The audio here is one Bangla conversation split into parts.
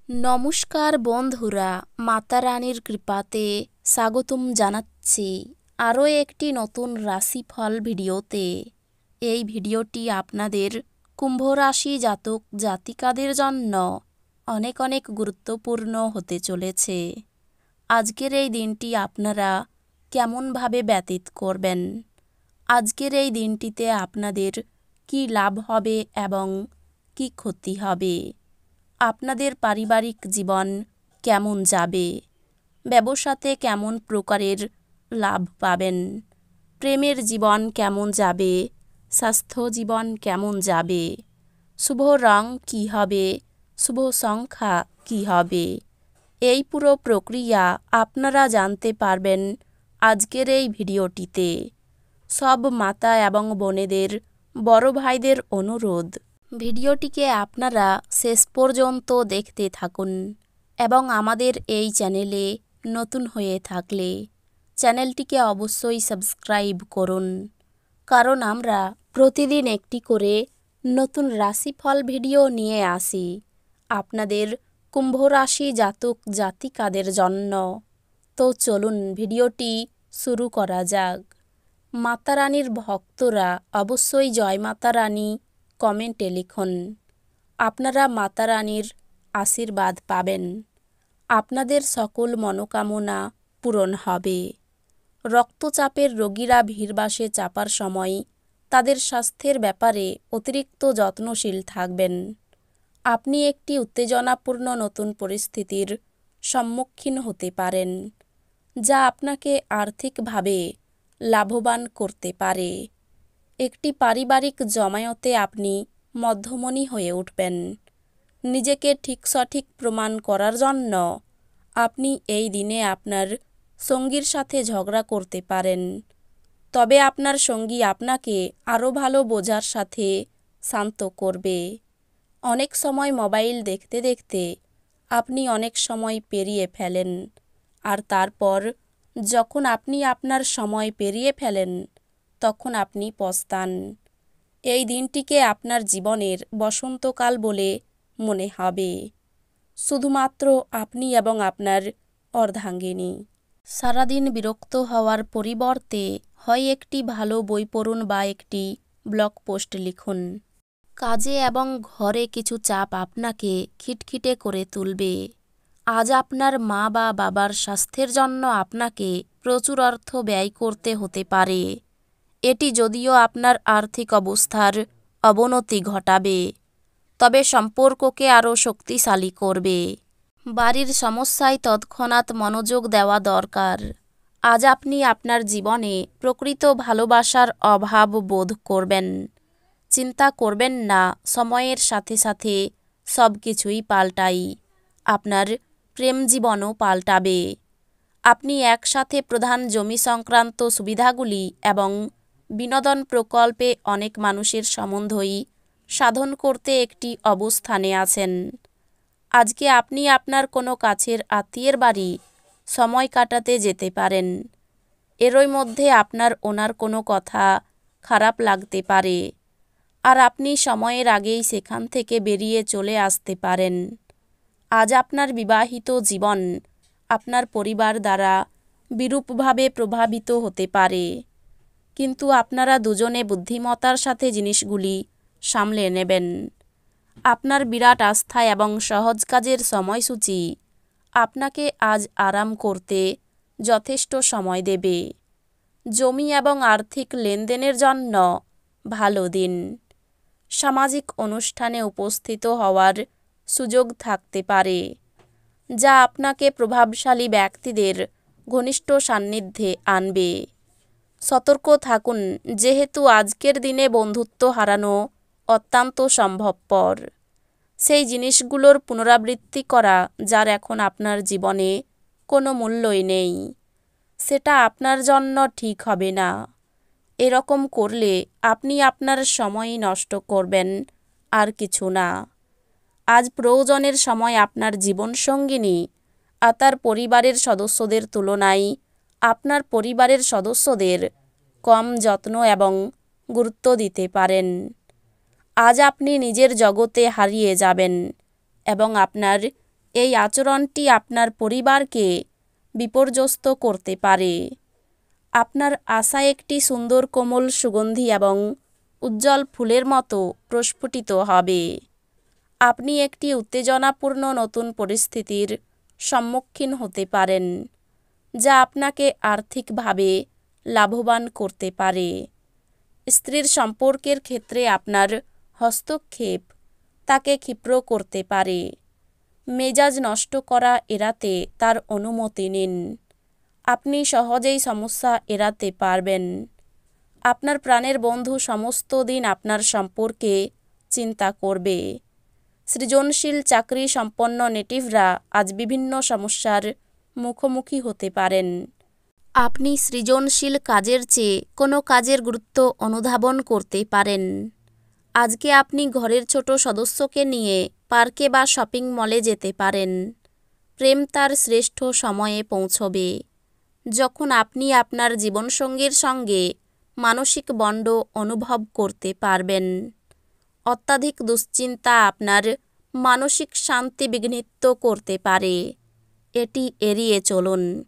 নমস্কার বন্ধুরা, মাতা রানীর কৃপাতে স্বাগতম জানাচ্ছি আরও একটি নতুন রাশিফল ভিডিওতে। এই ভিডিওটি আপনাদের কুম্ভ রাশি জাতক জাতিকাদের জন্য অনেক অনেক গুরুত্বপূর্ণ হতে চলেছে। আজকের এই দিনটি আপনারা কেমনভাবে ব্যতীত করবেন, আজকের এই দিনটিতে আপনাদের কি লাভ হবে এবং কি ক্ষতি হবে, আপনাদের পারিবারিক জীবন কেমন যাবে, ব্যবসাতে কেমন প্রকারের লাভ পাবেন, প্রেমের জীবন কেমন যাবে, স্বাস্থ্য জীবন কেমন যাবে, শুভ রং কী হবে, শুভ সংখ্যা কী হবে, এই পুরো প্রক্রিয়া আপনারা জানতে পারবেন আজকের এই ভিডিওটিতে। সব মাতা এবং বোনেদের, বড় ভাইদের অনুরোধ, ভিডিওটিকে আপনারা শেষ পর্যন্ত দেখতে থাকুন এবং আমাদের এই চ্যানেলে নতুন হয়ে থাকলে চ্যানেলটিকে অবশ্যই সাবস্ক্রাইব করুন, কারণ আমরা প্রতিদিন একটি করে নতুন রাশিফল ভিডিও নিয়ে আসি আপনাদের কুম্ভ রাশি জাতক জাতিকাদের জন্য। তো চলুন ভিডিওটি শুরু করা যাক। মাতা রানীর ভক্তরা অবশ্যই জয় মাতা রানী কমেন্টে লিখুন। আপনারা মাতা রানীর আশীর্বাদ পাবেন, আপনাদের সকল মনোকামনা পূরণ হবে। রক্তচাপের রোগীরা ভিড়বাসে চাপার সময় তাদের স্বাস্থ্যের ব্যাপারে অতিরিক্ত যত্নশীল থাকবেন। আপনি একটি উত্তেজনাপূর্ণ নতুন পরিস্থিতির সম্মুখীন হতে পারেন, যা আপনাকে আর্থিকভাবে লাভবান করতে পারে। একটি পারিবারিক জমায়েতে আপনি মধ্যমণি হয়ে উঠবেন। নিজেকে ঠিক সঠিক প্রমাণ করার জন্য আপনি এই দিনে আপনার সঙ্গীর সাথে ঝগড়া করতে পারেন, তবে আপনার সঙ্গী আপনাকে আরও ভালো বোঝার সাথে শান্ত করবে। অনেক সময় মোবাইল দেখতে দেখতে আপনি অনেক সময় পেরিয়ে ফেলেন, আর তারপর যখন আপনি আপনার সময় পেরিয়ে ফেলেন তখন আপনি পস্তান। এই দিনটিকে আপনার জীবনের বসন্তকাল বলে মনে হবে, শুধুমাত্র আপনি এবং আপনার অর্ধাঙ্গিনী। সারাদিন বিরক্ত হওয়ার পরিবর্তে হয় একটি ভালো বই পড়ুন বা একটি ব্লগ পোস্ট লিখুন। কাজে এবং ঘরে কিছু চাপ আপনাকে খিটখিটে করে তুলবে। আজ আপনার মা বা বাবার স্বাস্থ্যের জন্য আপনাকে প্রচুর অর্থ ব্যয় করতে হতে পারে। এটি যদিও আপনার আর্থিক অবস্থার অবনতি ঘটাবে, তবে সম্পর্ককে আরও শক্তিশালী করবে। বাড়ির সমস্যায় তৎক্ষণাৎ মনোযোগ দেওয়া দরকার। আজ আপনি আপনার জীবনে প্রকৃত ভালোবাসার অভাব বোধ করবেন। চিন্তা করবেন না, সময়ের সাথে সাথে সব কিছুই পাল্টায়। আপনার প্রেম জীবনও পাল্টাবে। আপনি একসাথে প্রধান জমি সংক্রান্ত সুবিধাগুলি এবং বিনোদন প্রকল্পে অনেক মানুষের সম্বন্ধই সাধন করতে একটি অবস্থানে আছেন। আজকে আপনি আপনার কোনো কাছের আত্মীয়ের বাড়ি সময় কাটাতে যেতে পারেন। এরই মধ্যে আপনার ওনার কোনো কথা খারাপ লাগতে পারে, আর আপনি সময়ের আগেই সেখান থেকে বেরিয়ে চলে আসতে পারেন। আজ আপনার বিবাহিত জীবন আপনার পরিবার দ্বারা বিরূপভাবে প্রভাবিত হতে পারে, কিন্তু আপনারা দুজনে বুদ্ধিমত্তার সাথে জিনিসগুলি সামলে নেবেন। আপনার বিরাট আস্থা এবং সহজ কাজের সময়সূচি আপনাকে আজ আরাম করতে যথেষ্ট সময় দেবে। জমি এবং আর্থিক লেনদেনের জন্য ভালো দিন। সামাজিক অনুষ্ঠানে উপস্থিত হওয়ার সুযোগ থাকতে পারে, যা আপনাকে প্রভাবশালী ব্যক্তিদের ঘনিষ্ঠ সান্নিধ্যে আনবে। সতর্ক থাকুন, যেহেতু আজকের দিনে বন্ধুত্ব হারানো অত্যন্ত সম্ভবপর। সেই জিনিসগুলোর পুনরাবৃত্তি করা যার এখন আপনার জীবনে কোনো মূল্যই নেই, সেটা আপনার জন্য ঠিক হবে না। এরকম করলে আপনি আপনার সময় নষ্ট করবেন, আর কিছু না। আজ প্রয়োজনের সময় আপনার জীবনসঙ্গিনী আর তার পরিবারের সদস্যদের তুলনায় আপনার পরিবারের সদস্যদের কম যত্ন এবং গুরুত্ব দিতে পারেন। আজ আপনি নিজের জগতে হারিয়ে যাবেন এবং আপনার এই আচরণটি আপনার পরিবারকে বিপর্যস্ত করতে পারে। আপনার আশা একটি সুন্দর কোমল সুগন্ধি এবং উজ্জ্বল ফুলের মতো প্রস্ফুটিত হবে। আপনি একটি উত্তেজনাপূর্ণ নতুন পরিস্থিতির সম্মুখীন হতে পারেন, যা আপনাকে আর্থিকভাবে লাভবান করতে পারে। স্ত্রীর সম্পর্কের ক্ষেত্রে আপনার হস্তক্ষেপ তাকে ক্ষিপ্র করতে পারে। মেজাজ নষ্ট করা এড়াতে তার অনুমতি নিন। আপনি সহজেই সমস্যা এড়াতে পারবেন। আপনার প্রাণের বন্ধু সমস্ত দিন আপনার সম্পর্কে চিন্তা করবে। সৃজনশীল চাকরি সম্পন্ন নেটিভরা আজ বিভিন্ন সমস্যার মুখোমুখি হতে পারেন। আপনি সৃজনশীল কাজের চেয়ে কোনো কাজের গুরুত্ব অনুধাবন করতে পারেন। আজকে আপনি ঘরের ছোট সদস্যকে নিয়ে পার্কে বা শপিং মলে যেতে পারেন। প্রেম তার শ্রেষ্ঠ সময়ে পৌঁছবে, যখন আপনি আপনার জীবনসঙ্গীর সঙ্গে মানসিক বন্ড অনুভব করতে পারবেন। অত্যাধিক দুশ্চিন্তা আপনার মানসিক শান্তি বিঘ্নিত করতে পারে। এটি এড়িয়ে চলুন,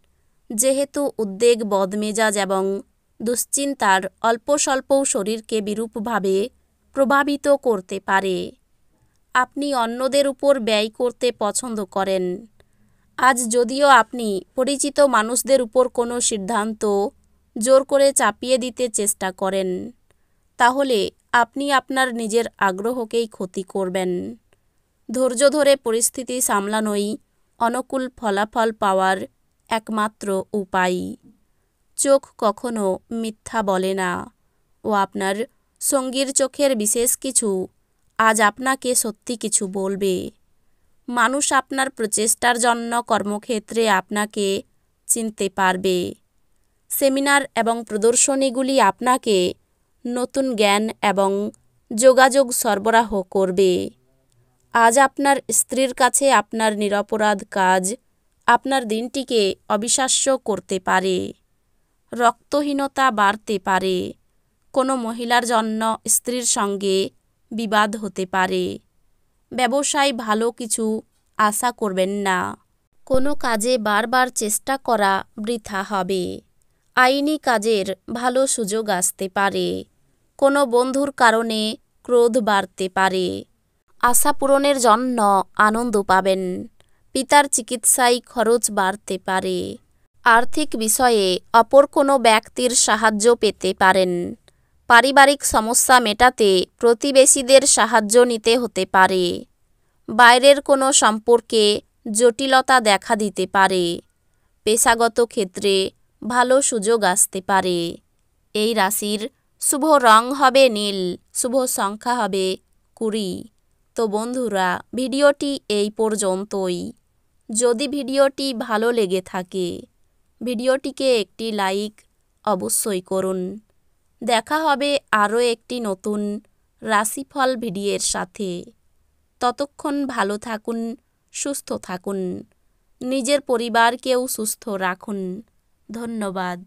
যেহেতু উদ্বেগ, বদমেজাজ এবং দুশ্চিন্তার অল্প স্বল্পও শরীরকে বিরূপভাবে প্রভাবিত করতে পারে। আপনি অন্যদের উপর ব্যয় করতে পছন্দ করেন। আজ যদিও আপনি পরিচিত মানুষদের উপর কোনো সিদ্ধান্ত জোর করে চাপিয়ে দিতে চেষ্টা করেন, তাহলে আপনি আপনার নিজের আগ্রহকেই ক্ষতি করবেন। ধৈর্য ধরে পরিস্থিতি সামলানোই অনুকূল ফলাফল পাওয়ার একমাত্র উপায়। চোখ কখনো মিথ্যা বলে না, ও আপনার সঙ্গীর চোখের বিশেষ কিছু আজ আপনাকে সত্যি কিছু বলবে। মানুষ আপনার প্রচেষ্টার জন্য কর্মক্ষেত্রে আপনাকে চিনতে পারবে। সেমিনার এবং প্রদর্শনীগুলি আপনাকে নতুন জ্ঞান এবং যোগাযোগ সরবরাহ করবে। আজ আপনার স্ত্রীর কাছে আপনার নিরপরাধ কাজ আপনার দিনটিকে অবিশ্বাস্য করতে পারে। রক্তহীনতা বাড়তে পারে। কোনো মহিলার জন্য স্ত্রীর সঙ্গে বিবাদ হতে পারে। ব্যবসায় ভালো কিছু আশা করবেন না। কোনো কাজে বারবার চেষ্টা করা বৃথা হবে। আইনি কাজের ভালো সুযোগ আসতে পারে। কোনো বন্ধুর কারণে ক্রোধ বাড়তে পারে। আশা পূরণের জন্য আনন্দ পাবেন। পিতার চিকিৎসায় খরচ বাড়তে পারে। আর্থিক বিষয়ে অপর কোনো ব্যক্তির সাহায্য পেতে পারেন। পারিবারিক সমস্যা মেটাতে প্রতিবেশীদের সাহায্য নিতে হতে পারে। বাইরের কোনো সম্পর্কে জটিলতা দেখা দিতে পারে। পেশাগত ক্ষেত্রে ভালো সুযোগ আসতে পারে। এই রাশির শুভ রং হবে নীল, শুভ সংখ্যা হবে 20। তো বন্ধুরা, ভিডিওটি এই পর্যন্তই। যদি ভিডিওটি ভালো লেগে থাকে, ভিডিওটিকে একটি লাইক অবশ্যই করুন। দেখা হবে আরও একটি নতুন রাশিফল ভিডিওর সাথে। ততক্ষণ ভালো থাকুন, সুস্থ থাকুন, নিজের পরিবারকেও সুস্থ রাখুন। ধন্যবাদ।